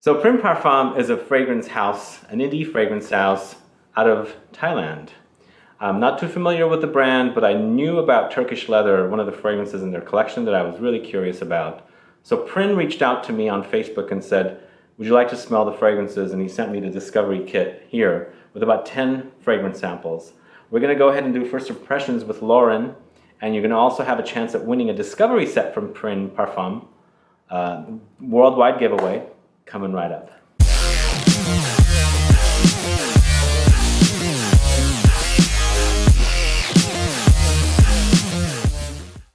So Pryn Parfum is a fragrance house, an indie fragrance house out of Thailand. I'm not too familiar with the brand, but I knew about Turkish Leather, one of the fragrances in their collection that I was really curious about. So Pryn reached out to me on Facebook and said, would you like to smell the fragrances? And he sent me the discovery kit here with about 10 fragrance samples. We're going to go ahead and do first impressions with Lauren, and you're going to also have a chance at winning a discovery set from Pryn Parfum, worldwide giveaway, coming right up.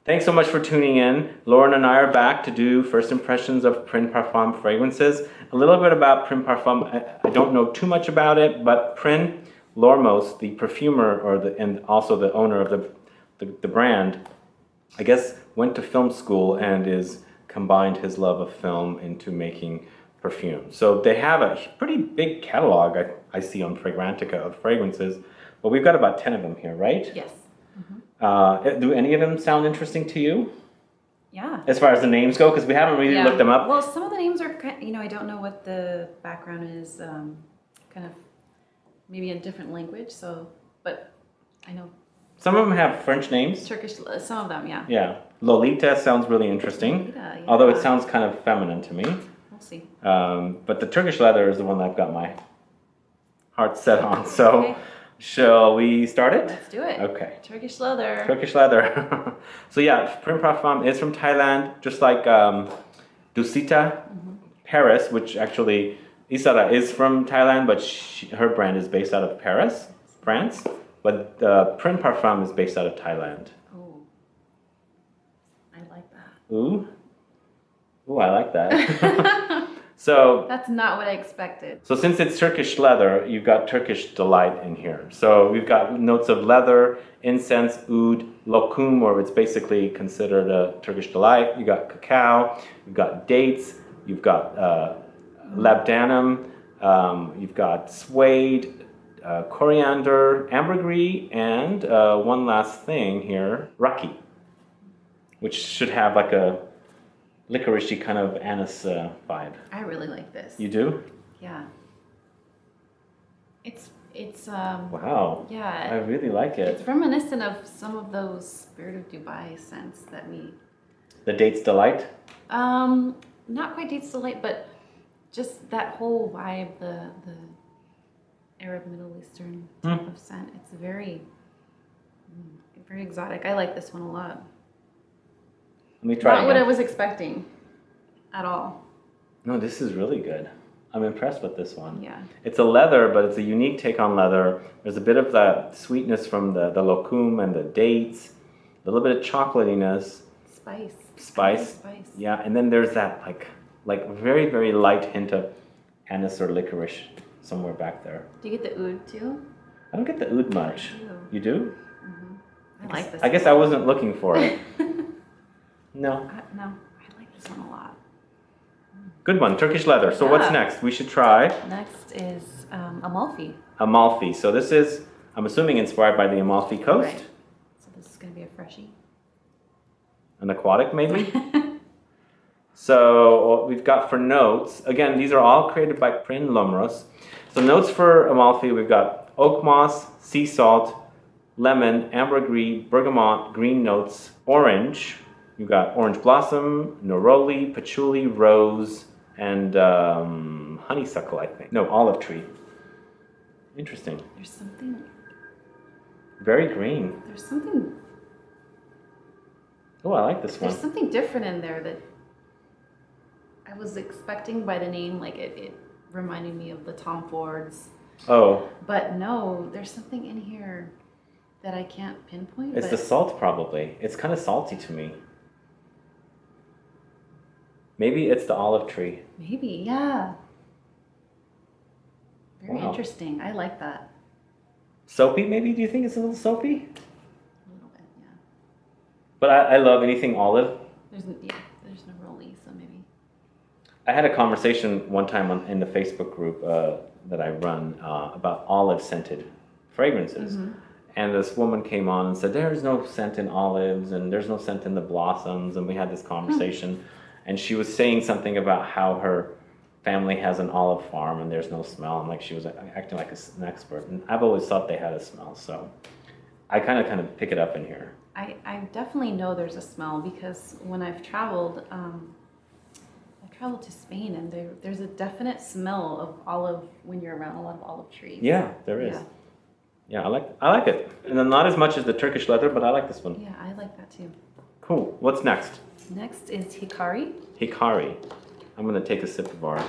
Thanks so much for tuning in. Lauren and I are back to do first impressions of Pryn Parfum fragrances. A little bit about Pryn Parfum. I don't know too much about it, but Prin Lomros, the perfumer and also the owner of the brand, I guess went to film school and is combined his love of film into making perfume. So they have a pretty big catalog I see on Fragrantica of fragrances, but we've got about 10 of them here, right? Yes. Do any of them sound interesting to you? Yeah. As far as the names go, because we haven't really looked them up. Well, some of the names are, I don't know what the background is, kind of maybe in a different language, but I know. Some of them have French names. Turkish, some of them, yeah. Yeah. Lolita sounds really interesting, Lolita, yeah. Although it sounds kind of feminine to me. We'll see. But the Turkish Leather is the one I've got my heart set on, so... Okay. Shall we start it? Let's do it. Okay. Turkish Leather. Turkish Leather. So yeah, Pryn Parfum is from Thailand, just like Dusita, Paris, which actually Isara is from Thailand, but her brand is based out of Paris, France. But Pryn Parfum is based out of Thailand. Oh, I like that. Ooh, I like that. So that's not what I expected. So since it's Turkish leather, you've got Turkish delight in here. So we've got notes of leather, incense, oud, lokum, or it's basically considered a Turkish delight. You got cacao, you've got dates, you've got labdanum, you've got suede, coriander, ambergris, and one last thing here, raki, which should have like a licorice-y kind of anise vibe. I really like this. You do? Yeah. It's wow. Yeah. I really like it. It's reminiscent of some of those Spirit of Dubai scents that we... The Dates Delight? Not quite Dates Delight, but just that whole vibe, the Arab Middle Eastern type of scent. It's very exotic. I like this one a lot. Let me try. Not what I was expecting at all. No, this is really good. I'm impressed with this one. Yeah. It's a leather, but it's a unique take on leather. There's a bit of that sweetness from the lokum and the dates, a little bit of chocolatiness. Spice. Spice. Yeah, and then there's that like very, very light hint of anise or licorice somewhere back there. Do you get the oud too? I don't get the oud much. I do. You do? I like this. I guess I wasn't looking for it. No. No, I like this one a lot. Good one, Turkish leather. So what's next? We should try. Next is Amalfi. Amalfi. So this is, I'm assuming, inspired by the Amalfi Coast. Right. So this is going to be a freshie. An aquatic, maybe? So what we've got for notes, again, these are all created by Prin Lomros. So notes for Amalfi, we've got oak moss, sea salt, lemon, ambergris, bergamot, green notes, orange. You've got orange blossom, neroli, patchouli, rose, and honeysuckle, I think. No, olive tree. Interesting. There's something... Very green. There's something... Oh, I like this one. There's something different in there that I was expecting by the name, like it reminded me of the Tom Fords. Oh. But no, there's something in here that I can't pinpoint. It's the salt, probably. It's kind of salty to me. Maybe it's the olive tree. Maybe, yeah. Very Wow. interesting. I like that. Soapy, maybe? Do you think it's a little soapy? A little bit, yeah. But I love anything olive. There's no rolly, so maybe. I had a conversation one time in the Facebook group that I run about olive-scented fragrances. And this woman came on and said, there's no scent in olives and there's no scent in the blossoms. And we had this conversation. And she was saying something about how her family has an olive farm and there's no smell, and like she was acting like an expert. And I've always thought they had a smell, so I kind of pick it up in here. I definitely know there's a smell because when I've traveled to Spain, and there's a definite smell of olive when you're around a lot of olive trees. Yeah, there is. Yeah, I like it. And then not as much as the Turkish leather, but I like this one. Yeah, I like that too. Cool. What's next? Next is Hikari. Hikari. I'm going to take a sip of our...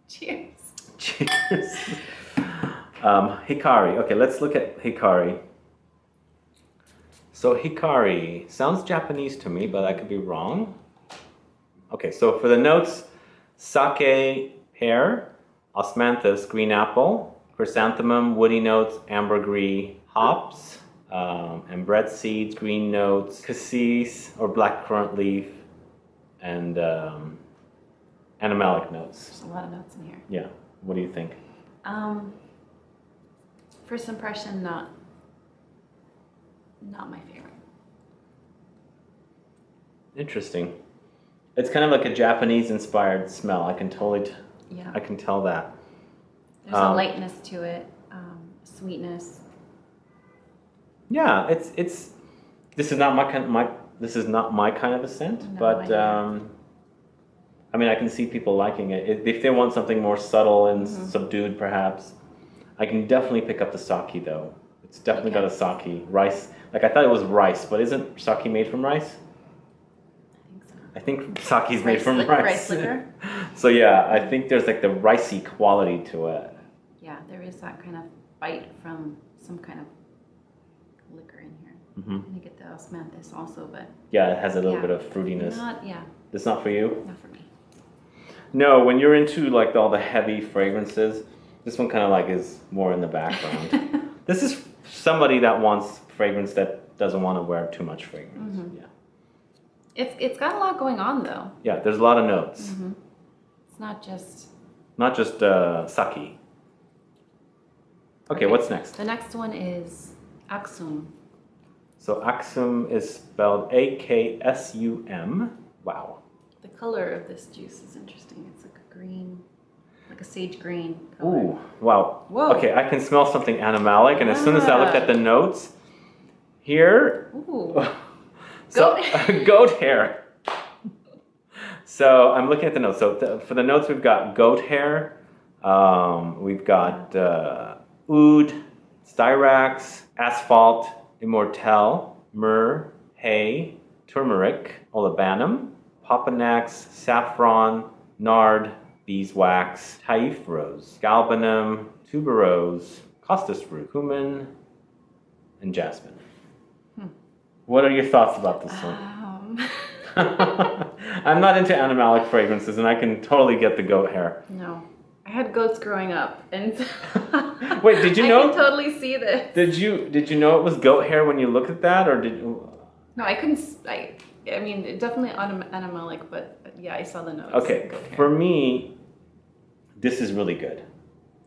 Cheers. Cheers. Hikari. Okay, let's look at Hikari. So Hikari sounds Japanese to me, but I could be wrong. Okay, so for the notes, sake, pear, osmanthus, green apple, chrysanthemum, woody notes, ambergris, hops, and bread seeds, green notes, cassis or black currant leaf, and animalic notes. There's a lot of notes in here. Yeah. What do you think? First impression, not my favorite. Interesting. It's kind of like a Japanese-inspired smell. I can totally, Yeah. I can tell that. There's a lightness to it, sweetness. Yeah, it's. This is not this is not my kind of a scent, No, but I mean, I can see people liking it. If they want something more subtle and subdued, perhaps. I can definitely pick up the sake though. It's definitely got a sake rice. Like I thought it was rice, but isn't sake made from rice? I think sake is made from rice. Rice liquor. So yeah, I think there's like the ricey quality to it. Yeah, there is that kind of bite from some kind of liquor in here. Mm-hmm. I get the osmanthus also, but yeah, it has a little bit of fruitiness. Yeah. It's not for you? Not for me. No, when you're into like all the heavy fragrances, this one kind of like is more in the background. This is somebody that wants fragrance that doesn't want to wear too much fragrance. Mm-hmm. Yeah. It's got a lot going on though. Yeah, there's a lot of notes. Mm-hmm. It's not just sake. Okay, what's next? The next one is Aksum. So Aksum is spelled A-K-S-U-M. Wow. The color of this juice is interesting. It's like a green, like a sage green color. Ooh, wow. Whoa. Okay, I can smell something animalic, and as soon as I looked at the notes, here... Ooh. So, goat hair. So I'm looking at the notes. So for the notes, we've got goat hair, we've got oud, styrax, asphalt, immortelle, myrrh, hay, turmeric, olibanum, popanax, saffron, nard, beeswax, taif rose, galbanum, tuberose, costus root, cumin, and jasmine. What are your thoughts about this one? I'm not into animalic fragrances, and I can totally get the goat hair. No. I had goats growing up, and wait, did you know? I can totally see this. Did you know it was goat hair when you looked at that, or did you? No, I couldn't. I mean, it definitely animalic, but yeah, I saw the notes. Okay, for me, this is really good.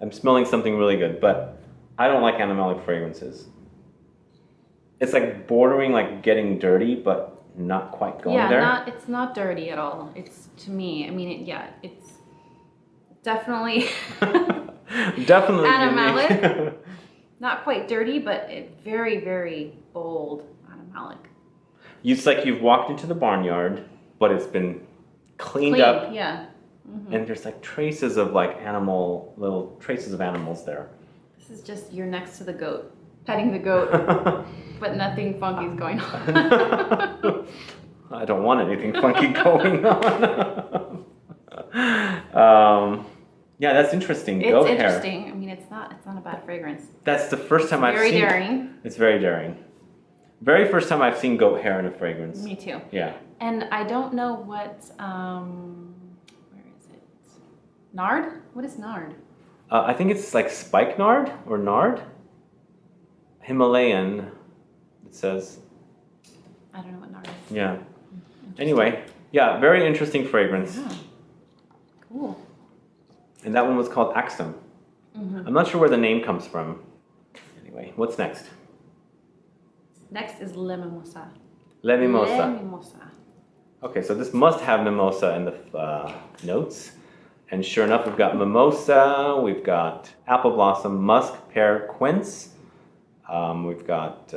I'm smelling something really good, but I don't like animalic fragrances. It's like bordering like getting dirty, but not quite going there. Yeah, it's not dirty at all. It's, to me, I mean, it's definitely definitely animalic. Not quite dirty, but very, very bold animalic. It's like you've walked into the barnyard, but it's been cleaned up. Yeah. Mm-hmm. And there's like traces of like little traces of animals there. This is just, you're next to the goat, petting the goat. But nothing funky is going on. I don't want anything funky going on. Yeah, that's interesting. It's Goat interesting. hair. I mean, it's not a bad fragrance. That's the first time I've seen. Very daring. It's very daring. Very first time I've seen goat hair in a fragrance. Me too. Yeah. And I don't know what. Where is it? Nard? What is nard? I think it's like spikenard or nard. Himalayan. It says. I don't know what nard is. Yeah. Anyway, yeah, very interesting fragrance. Yeah. Cool. And that one was called Aksum. Mm-hmm. I'm not sure where the name comes from. Anyway, what's next? Next is Le Mimosa. Le Mimosa. Le Mimosa. Okay, so this must have mimosa in the notes. And sure enough, we've got mimosa, we've got apple blossom, musk, pear, quince. We've got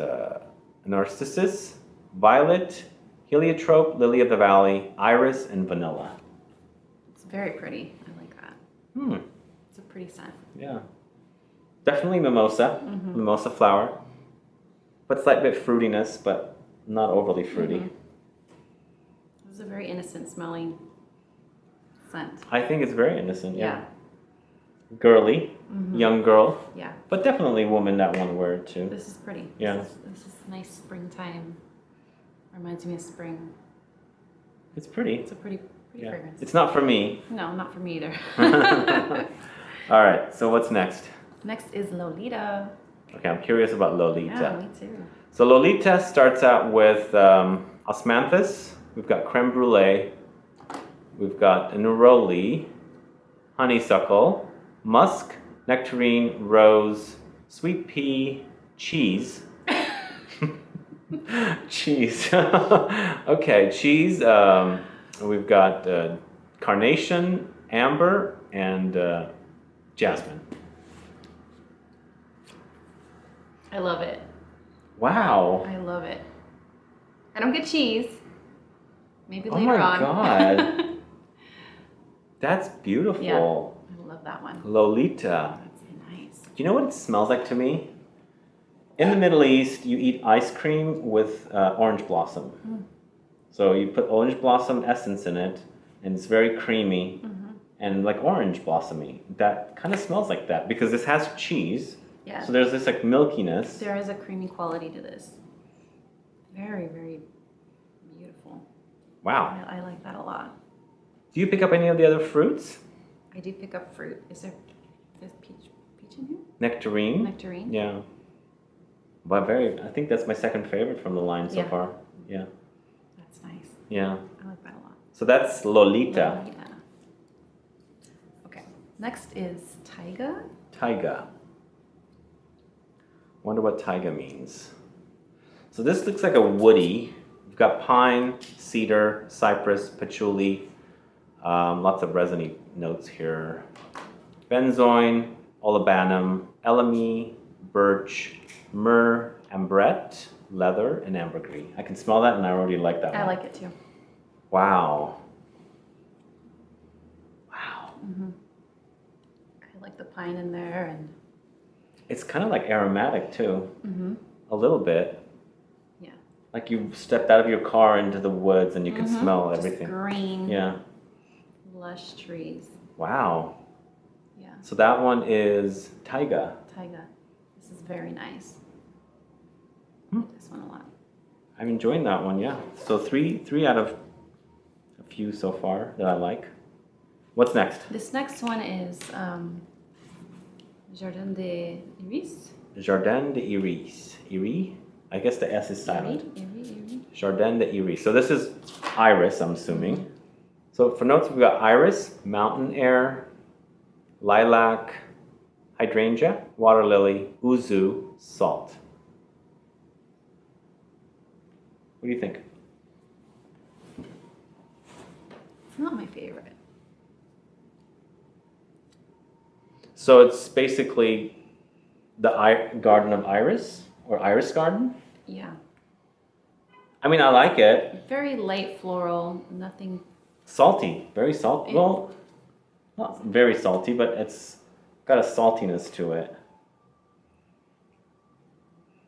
narcissus, violet, heliotrope, lily of the valley, iris, and vanilla. It's very pretty. I like that. Hmm. It's a pretty scent. Yeah. Definitely mimosa, mimosa flower. But slight bit fruitiness, but not overly fruity. It's a very innocent smelling scent. I think it's very innocent, yeah. Yeah. Girly, young girl. Yeah. But definitely woman that one word too. This is pretty. Yeah. This is nice springtime. Reminds me of spring. It's pretty. It's a pretty fragrance. It's not for me. No, not for me either. All right, so what's next? Next is Lolita. Okay, I'm curious about Lolita. Yeah, me too. So Lolita starts out with osmanthus. We've got creme brulee. We've got neroli, honeysuckle, musk, nectarine, rose, sweet pea, cheese. Cheese. Okay, cheese. We've got carnation, amber, and jasmine. I love it. Wow. I love it. I don't get cheese. Maybe Oh later my on. God. That's beautiful. Yeah, I love that one. Lolita. That's nice. Do you know what it smells like to me? In the Middle East, you eat ice cream with orange blossom. So you put orange blossom essence in it, and it's very creamy and like orange blossomy. That kind of smells like that because this has cheese. Yeah. So there's this like milkiness. There is a creamy quality to this. Very, very beautiful. Wow. I like that a lot. Do you pick up any of the other fruits? I do pick up fruit. Is there peach in here? Nectarine. Nectarine? Yeah. But I think that's my second favorite from the line so far. Yeah. That's nice. Yeah. I like that a lot. So that's Lolita. Lolita. Okay. Next is Taiga. Taiga. Wonder what Taiga means. So this looks like a woody. We've got pine, cedar, cypress, patchouli. Lots of resiny notes here. Benzoin, olibanum, elemi, birch, myrrh, ambrette, leather, and ambergris. I can smell that and I already like that one. I like it too. Wow. Wow. I like the pine in there and It's kind of like aromatic too. A little bit. yeah. Like you stepped out of your car into the woods and you can smell everything. Just green. Yeah. Lush trees. Wow. Yeah. So that one is Taiga. Taiga. This is very nice. I like this one a lot. I'm enjoying that one, yeah. So three out of a few so far that I like. What's next? This next one is Jardin D'Iris. Jardin D'Iris. Iris? I guess the S is silent. Iris. Jardin D'Iris. So this is iris, I'm assuming. So for notes, we've got iris, mountain air, lilac, hydrangea, water lily, uzu, salt. What do you think? It's not my favorite. So it's basically the garden of iris or iris garden. Yeah. I mean, I like it. Very light floral, nothing. Salty, very salty. Well, not very salty, but it's got a saltiness to it.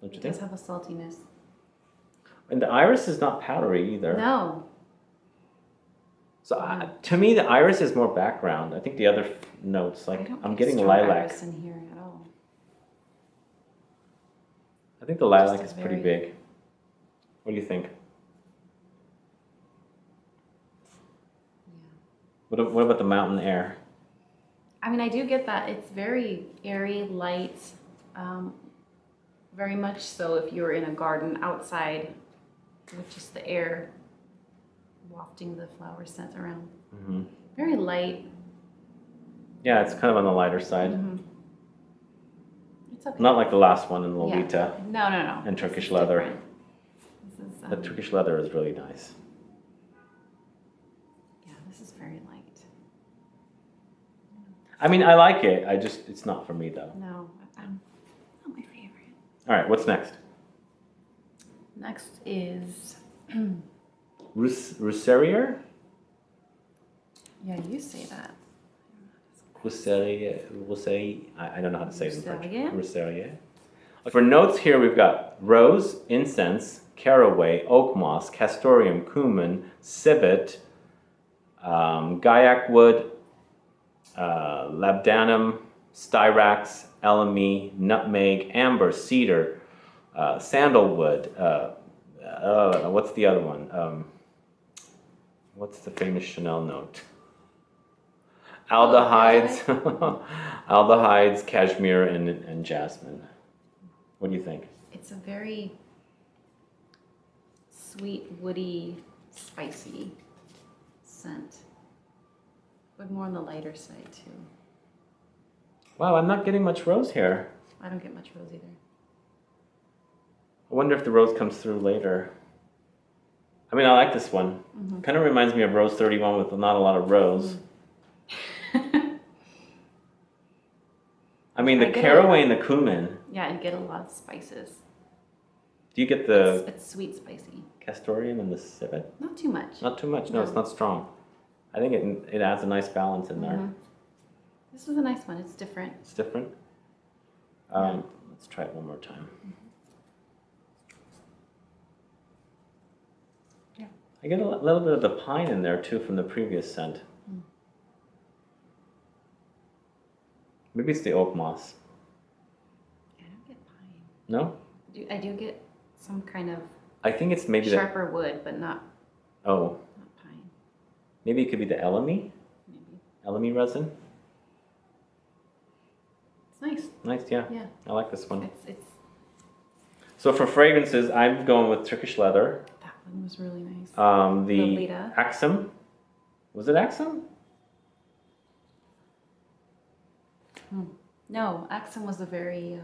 Don't you It think? does have a saltiness. And the iris is not powdery either. No. So to me, the iris is more background. I think the other notes, I like don't I'm get getting strong lilac. iris in here at all. I think the lilac Just is a pretty very- big. What do you think? Yeah. What about the mountain air? I mean, I do get that. It's very airy, light, very much so if you were in a garden outside with just the air wafting the flower scent around. Very light. Yeah, it's kind of on the lighter side. It's okay. Not like the last one in Lolita No. and This Turkish is leather. different. This is, The Turkish leather is really nice. this is very light. I mean, I like it. It's not for me though. No, not my favorite. All right, what's next? Next is Rosuerrier? yeah, you say that. Rosuerrier. I don't know how to say it in French. Rosuerrier? Rosuerrier. For notes here, we've got rose, incense, caraway, oak moss, castoreum, cumin, civet, gaiac wood, labdanum, styrax, elemi, nutmeg, amber, cedar, sandalwood. What's the other one? What's the famous Chanel note? Aldehydes, aldehydes, cashmere, and jasmine. What do you think? It's a very sweet, woody, spicy scent, but more on the lighter side too. Wow, I'm not getting much rose here. I don't get much rose either. I wonder if the rose comes through later. I mean, I like this one. Mm-hmm. Kind of reminds me of Rose 31 with not a lot of rose. Mm. I mean, the caraway and the cumin. Yeah, and get a lot of spices. Do you get the It's sweet, spicy. castoreum and the civet? Not too much. Not too much. No, it's not strong. I think it adds a nice balance in there. Mm-hmm. This is a nice one. It's different. It's different. Let's try it one more time. Mm-hmm. Yeah. I get a little bit of the pine in there too from the previous scent. Mm. Maybe it's the oak moss. I don't get pine. No? I do get some kind of I think it's maybe sharper wood, but not not pine. maybe it could be the elemi? Maybe. Elemi resin? It's nice. Nice, yeah. Yeah. I like this one. It's So for fragrances, I'm going with Turkish Leather. that one was really nice. The Lolita. Aksum. Was it Aksum? No, Aksum was a very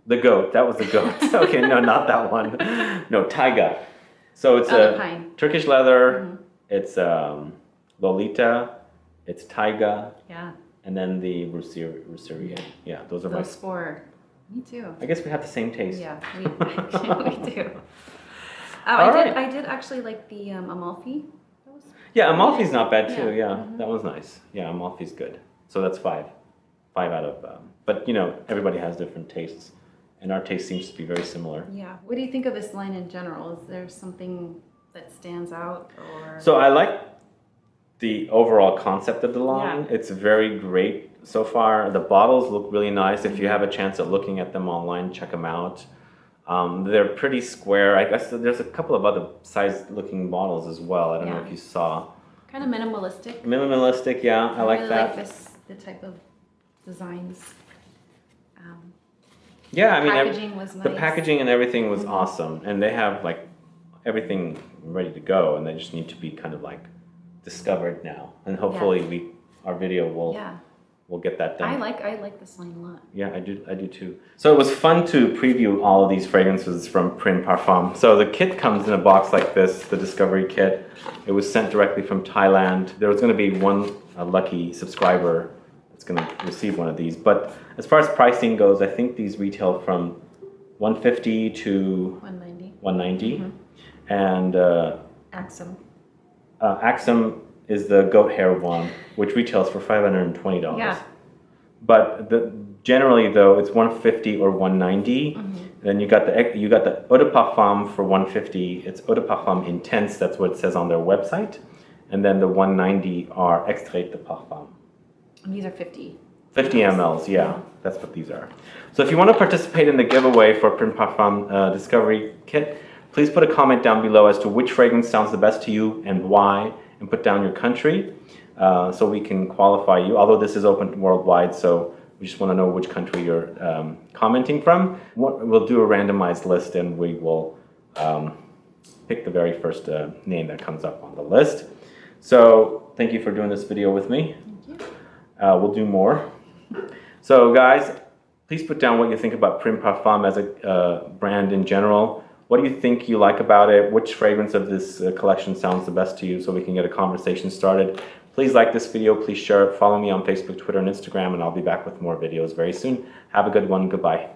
The goat. That was the goat. Okay, no, not that one. No, Taiga. So it's the pine. Turkish Leather. Mm-hmm. It's Lolita. It's Taiga. Yeah. And then the Rosuerrier. Yeah, those are Those four. Me too. I guess we have the same taste. Yeah, we do. Oh, All I did actually like the Amalfi. That was Yeah, Amalfi's not bad too. Yeah. Yeah, Mm-hmm. that was nice. Yeah, Amalfi's good. So that's 5. 5 out of. But you know, everybody has different tastes, and our taste seems to be very similar. Yeah. What do you think of this line in general? Is there something that stands out, or? So I like the overall concept of the line. Yeah. It's very great so far. The bottles look really nice. If you have a chance at looking at them online, check them out. They're pretty square. I guess there's a couple of other size-looking bottles as well. I don't know Yeah. if you saw. Kind of minimalistic. Minimalistic, yeah. I like really that. like the type of designs. Yeah, I mean, Packaging was the nice. packaging and everything was awesome, and they have like everything ready to go, and they just need to be kind of like discovered now, and hopefully our video will get that done. I like this line a lot. Yeah, I do too. So it was fun to preview all of these fragrances from Pryn Parfum. So the kit comes in a box like this, the Discovery Kit. It was sent directly from Thailand. There was going to be one lucky subscriber that's going to receive one of these. But as far as pricing goes, I think these retail from $150 to $190. Mm-hmm. And Aksum. Aksum is the goat hair one, which retails for $520. Yeah. But generally though, it's $150 or $190. Mm-hmm. Then you got the Eau de Parfum for $150. It's Eau de Parfum Intense. That's what it says on their website. And then the $190 are Extrait de Parfum. And these are 50. 50 mLs, yeah, that's what these are. So if you want to participate in the giveaway for Pryn Parfum Discovery Kit, please put a comment down below as to which fragrance sounds the best to you and why, and put down your country so we can qualify you. Although this is open worldwide, so we just want to know which country you're commenting from. We'll do a randomized list, and we will pick the very first name that comes up on the list. So thank you for doing this video with me. Thank you. We'll do more. So guys, please put down what you think about Pryn Parfum as a brand in general. What do you think you like about it? Which fragrance of this collection sounds the best to you, so we can get a conversation started? Please like this video, please share it, follow me on Facebook, Twitter, and Instagram, and I'll be back with more videos very soon. Have a good one, goodbye.